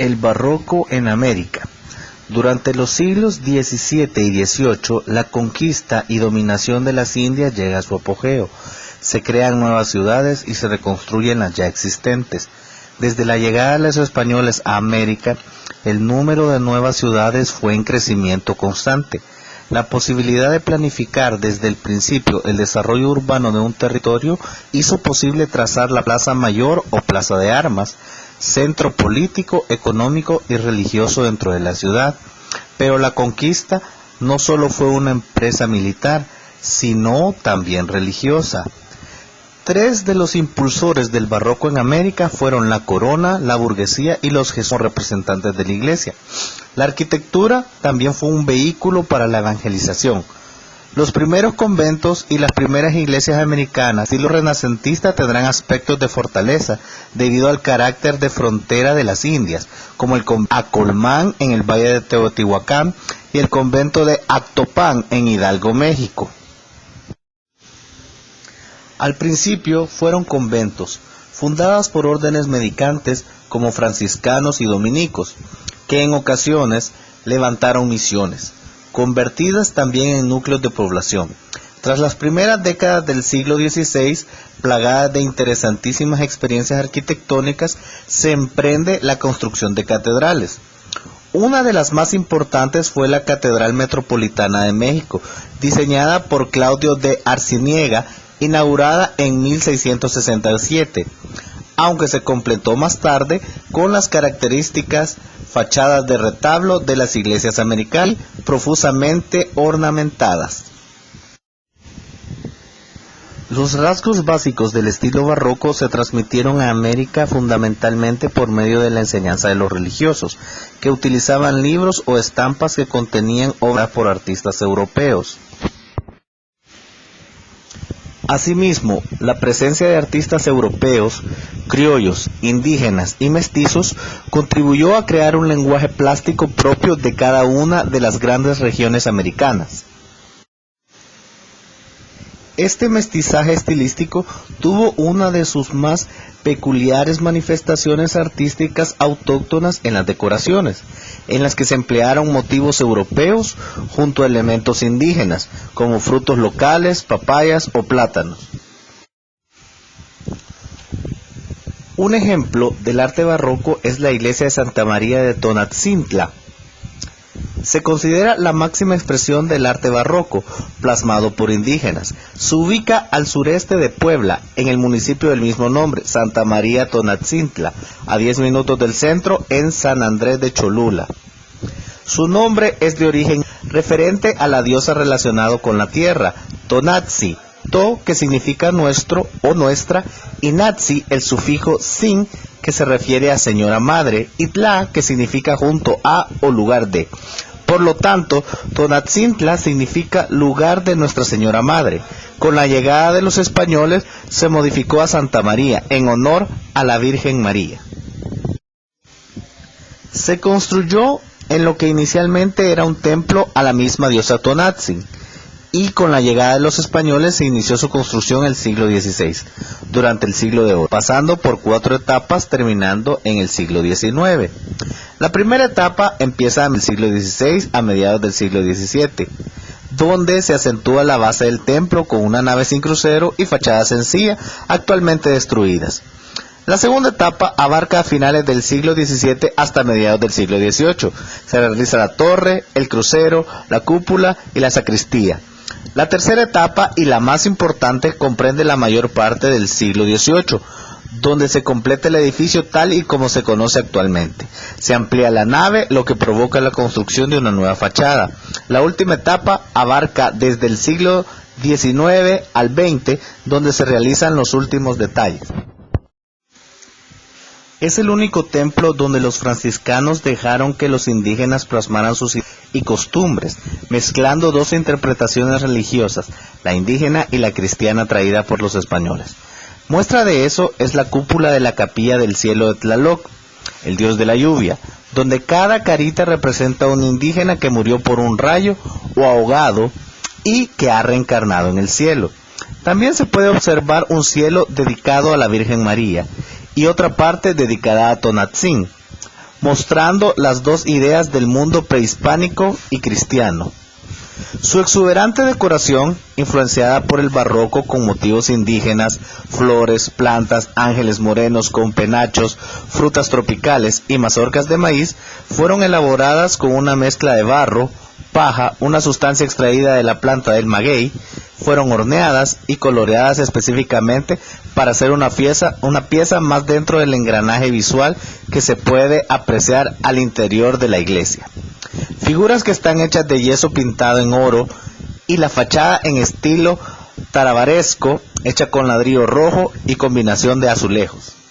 El barroco en América. Durante los siglos XVII y XVIII, la conquista y dominación de las Indias llega a su apogeo. Se crean nuevas ciudades y se reconstruyen las ya existentes. Desde la llegada de los españoles a América, el número de nuevas ciudades fue en crecimiento constante. La posibilidad de planificar desde el principio el desarrollo urbano de un territorio hizo posible trazar la Plaza Mayor o Plaza de Armas, centro político, económico y religioso dentro de la ciudad. Pero la conquista no solo fue una empresa militar, sino también religiosa. Tres de los impulsores del barroco en América fueron la corona, la burguesía y los jesuitas representantes de la iglesia. La arquitectura también fue un vehículo para la evangelización. Los primeros conventos y las primeras iglesias americanas de estilo renacentista tendrán aspectos de fortaleza debido al carácter de frontera de las Indias, como el convento de Acolmán en el valle de Teotihuacán y el convento de Actopan en Hidalgo, México. Al principio fueron conventos, fundadas por órdenes mendicantes como franciscanos y dominicos, que en ocasiones levantaron misiones, convertidas también en núcleos de población. Tras las primeras décadas del siglo XVI, plagadas de interesantísimas experiencias arquitectónicas, se emprende la construcción de catedrales. Una de las más importantes fue la Catedral Metropolitana de México, diseñada por Claudio de Arciniega, inaugurada en 1667, aunque se completó más tarde con las características fachadas de retablo de las iglesias americanas, profusamente ornamentadas. Los rasgos básicos del estilo barroco se transmitieron a América fundamentalmente por medio de la enseñanza de los religiosos, que utilizaban libros o estampas que contenían obras por artistas europeos. Asimismo, la presencia de artistas europeos, criollos, indígenas y mestizos contribuyó a crear un lenguaje plástico propio de cada una de las grandes regiones americanas. Este mestizaje estilístico tuvo una de sus más peculiares manifestaciones artísticas autóctonas en las decoraciones, en las que se emplearon motivos europeos junto a elementos indígenas, como frutos locales, papayas o plátanos. Un ejemplo del arte barroco es la iglesia de Santa María de Tonatzintla. Se considera la máxima expresión del arte barroco, plasmado por indígenas. Se ubica al sureste de Puebla, en el municipio del mismo nombre, Santa María Tonatzintla, a 10 minutos del centro, en San Andrés de Cholula. Su nombre es de origen referente a la diosa relacionado con la tierra, Tonatzi, To, que significa nuestro o nuestra, y Natzi, el sufijo sin, que se refiere a señora madre, y Tla, que significa junto a o lugar de. Por lo tanto, Tonatzintla significa lugar de Nuestra Señora Madre. Con la llegada de los españoles se modificó a Santa María en honor a la Virgen María. Se construyó en lo que inicialmente era un templo a la misma diosa Tonatzin, y con la llegada de los españoles se inició su construcción en el siglo XVI, durante el siglo de oro, pasando por 4 etapas terminando en el siglo XIX. La primera etapa empieza en el siglo XVI a mediados del siglo XVII, donde se acentúa la base del templo con una nave sin crucero y fachada sencilla, actualmente destruidas. La segunda etapa abarca a finales del siglo XVII hasta mediados del siglo XVIII. Se realiza la torre, el crucero, la cúpula y la sacristía. La tercera etapa, y la más importante, comprende la mayor parte del siglo XVIII, donde se completa el edificio tal y como se conoce actualmente. Se amplía la nave, lo que provoca la construcción de una nueva fachada. La última etapa abarca desde el siglo XIX al XX, donde se realizan los últimos detalles. Es el único templo donde los franciscanos dejaron que los indígenas plasmaran sus ideas y costumbres, mezclando dos interpretaciones religiosas, la indígena y la cristiana traída por los españoles. Muestra de eso es la cúpula de la capilla del cielo de Tlaloc, el dios de la lluvia, donde cada carita representa a un indígena que murió por un rayo o ahogado y que ha reencarnado en el cielo. También se puede observar un cielo dedicado a la Virgen María y otra parte dedicada a Tonatzin. mostrando las dos ideas del mundo prehispánico y cristiano. Su exuberante decoración, influenciada por el barroco con motivos indígenas, flores, plantas, ángeles morenos con penachos, frutas tropicales y mazorcas de maíz, fueron elaboradas con una mezcla de barro, paja, una sustancia extraída de la planta del maguey, fueron horneadas y coloreadas específicamente para hacer una pieza más dentro del engranaje visual que se puede apreciar al interior de la iglesia. Figuras que están hechas de yeso pintado en oro y la fachada en estilo tarabaresco hecha con ladrillo rojo y combinación de azulejos.